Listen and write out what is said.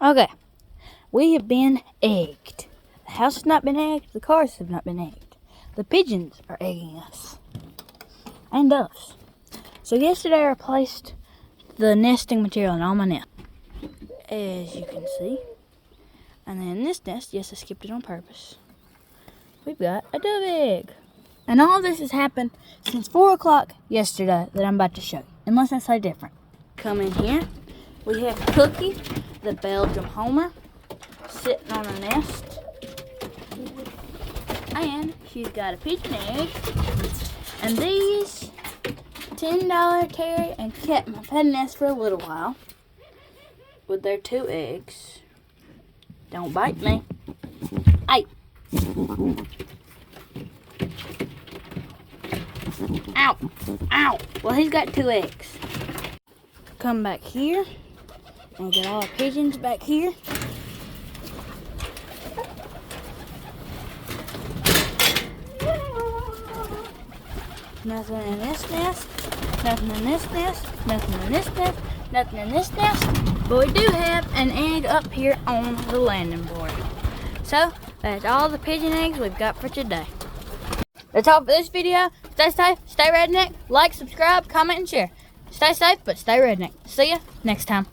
Okay, we have been egged. The house has not been egged. The cars have not been egged. The pigeons are egging us. And us. So yesterday I replaced the nesting material in all my nests, as you can see. And then this nest, yes, I skipped it on purpose. We've got a dove egg. And all this has happened since 4 o'clock yesterday that I'm about to show you, unless I say different. Come in here. We have Cookie, the Belgium homer, sitting on a nest. And she's got a pigeon egg. And these $10 Terry and Cat have had a nest for a little while with their 2 eggs. Don't bite me. Ay. Ow. Ow. Well, he's got 2 eggs. Come back here and get all our pigeons back here. Nothing in this nest. Nothing in this nest. Nothing in this nest. Nothing in this nest. But we do have an egg up here on the landing board. So, that's all the pigeon eggs we've got for today. That's all for this video. Stay safe, stay redneck, like, subscribe, comment, and share. Stay safe, but stay redneck. See ya next time.